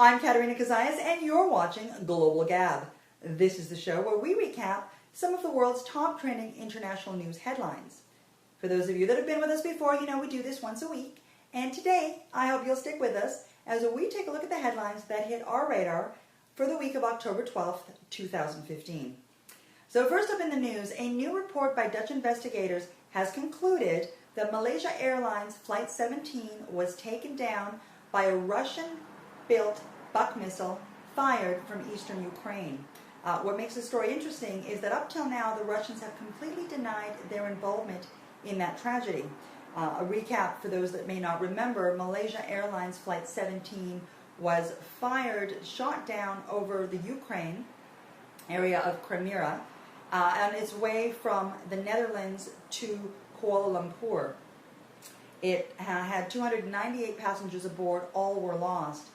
I'm Katerina Kazayas, and you're watching Global Gab. This is the show where we recap some of the world's top trending international news headlines. For those of you that have been with us before, you know we do this once a week. And today, I hope you'll stick with us as we take a look at the headlines that hit our radar for the week of October 12th, 2015. So first up in the news, a new report by Dutch investigators has concluded that Malaysia Airlines Flight-17 was taken down by a Russian-built Buk missile fired from eastern Ukraine. What makes the story interesting is that up till now, the Russians have completely denied their involvement in that tragedy. A recap for those that may not remember, Malaysia Airlines Flight-17 was shot down over the Ukraine area of Crimea on its way from the Netherlands to Kuala Lumpur. It had 298 passengers aboard, all were lost.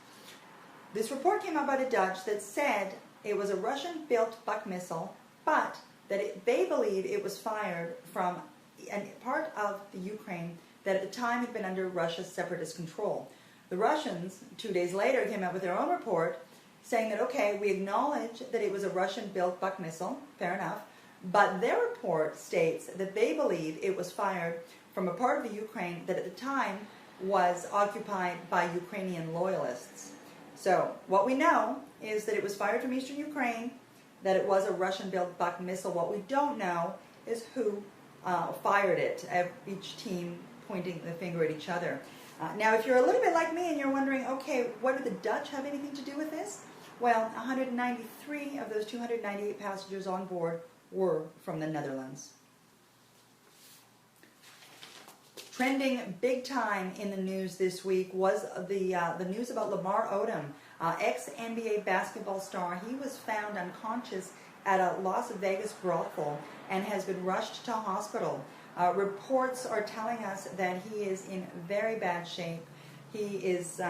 This report came out by the Dutch that said it was a Russian-built Buk missile, but that they believe it was fired from a part of the Ukraine that at the time had been under Russia's separatist control. The Russians, 2 days later, came out with their own report saying that, okay, we acknowledge that it was a Russian-built Buk missile, fair enough, but their report states that they believe it was fired from a part of the Ukraine that at the time was occupied by Ukrainian loyalists. So what we know is that it was fired from eastern Ukraine, that it was a Russian-built Buk missile. What we don't know is who fired it, each team pointing the finger at each other. Now, if you're a little bit like me and you're wondering, okay, what do the Dutch have anything to do with this? Well, 193 of those 298 passengers on board were from the Netherlands. Trending big time in the news this week was the news about Lamar Odom, ex-NBA basketball star. He was found unconscious at a Las Vegas brothel and has been rushed to hospital. Reports are telling us that he is in very bad shape. He is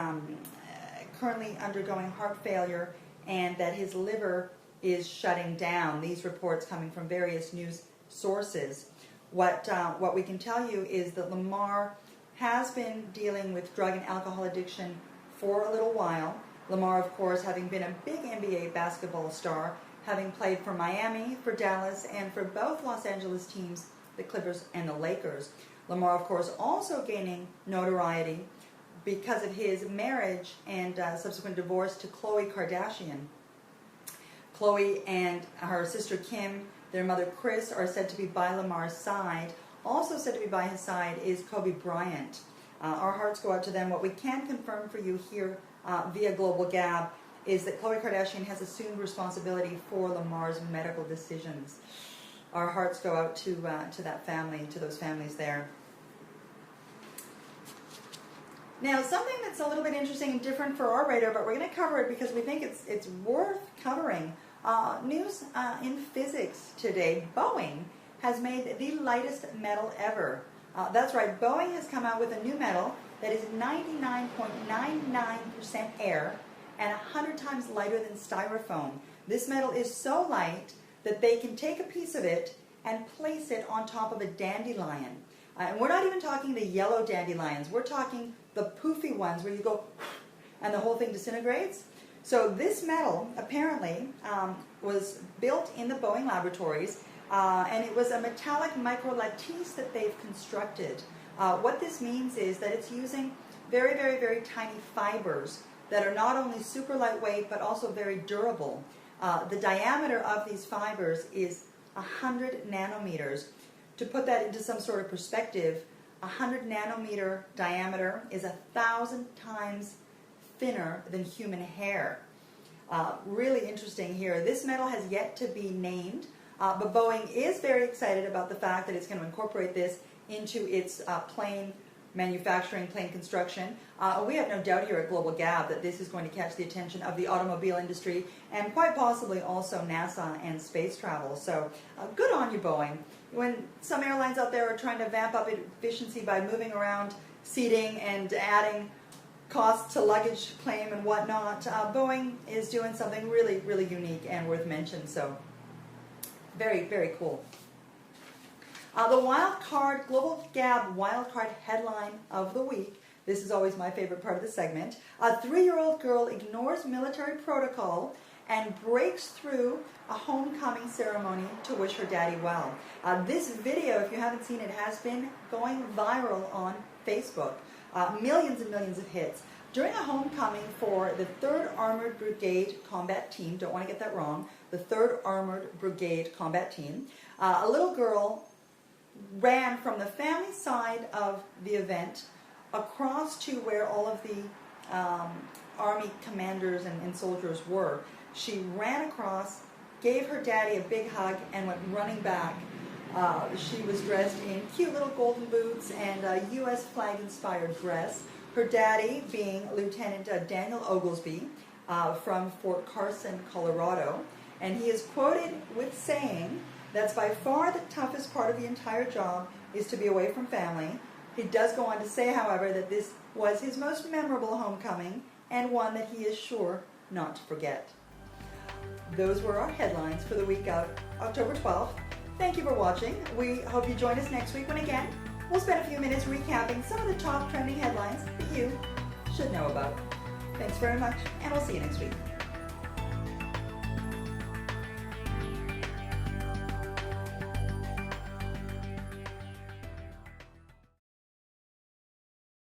currently undergoing heart failure and that his liver is shutting down. These reports coming from various news sources. What we can tell you is that Lamar has been dealing with drug and alcohol addiction for a little while. Lamar, of course, having been a big NBA basketball star, having played for Miami, for Dallas, and for both Los Angeles teams, the Clippers and the Lakers. Lamar, of course, also gaining notoriety because of his marriage and subsequent divorce to Khloe Kardashian. Khloe and her sister Kim, their mother Kris, are said to be by Lamar's side. Also said to be by his side is Kobe Bryant. Our hearts go out to them. What we can confirm for you here via Global Gab is that Khloe Kardashian has assumed responsibility for Lamar's medical decisions. Our hearts go out to that family, to those families there. Now, something that's a little bit interesting and different for our radar, but we're going to cover it because we think it's worth covering. News in physics today. Boeing has made the lightest metal ever. That's right, Boeing has come out with a new metal that is 99.99% air and 100 times lighter than styrofoam. This metal is so light that they can take a piece of it and place it on top of a dandelion. And we're not even talking the yellow dandelions. We're talking the poofy ones where you go and the whole thing disintegrates. So this metal apparently was built in the Boeing laboratories, and it was a metallic micro-lattice that they've constructed. What this means is that it's using very, very, very tiny fibers that are not only super lightweight but also very durable. The diameter of these fibers is 100 nanometers. To put that into some sort of perspective, 100 nanometer diameter is 1,000 times thinner than human hair. Really interesting here. This metal has yet to be named, but Boeing is very excited about the fact that it's going to incorporate this into its plane manufacturing, plane construction. We have no doubt here at Global Gab that this is going to catch the attention of the automobile industry and quite possibly also NASA and space travel. So good on you, Boeing. When some airlines out there are trying to vamp up efficiency by moving around seating and adding costs to luggage claim and whatnot, Boeing is doing something really, really unique and worth mention. So very, very cool. The Global Gab wildcard headline of the week This is always my favorite part of the segment. A 3-year-old girl ignores military protocol and breaks through a homecoming ceremony to wish her daddy well. This video, if you haven't seen it, has been going viral on Facebook. Millions and millions of hits. During a homecoming for the 3rd Armored Brigade Combat Team, don't want to get that wrong, the 3rd Armored Brigade Combat Team, a little girl ran from the family side of the event across to where all of the Army commanders and soldiers were. She ran across, gave her daddy a big hug, and went running back. She was dressed in cute little golden boots and a U.S. flag-inspired dress. Her daddy being Lieutenant Daniel Oglesby from Fort Carson, Colorado. And he is quoted with saying, "That's by far the toughest part of the entire job, is to be away from family." He does go on to say, however, that this was his most memorable homecoming and one that he is sure not to forget. Those were our headlines for the week of October 12th. Thank you for watching. We hope you join us next week when, again, we'll spend a few minutes recapping some of the top trending headlines that you should know about. Thanks very much, and we'll see you next week.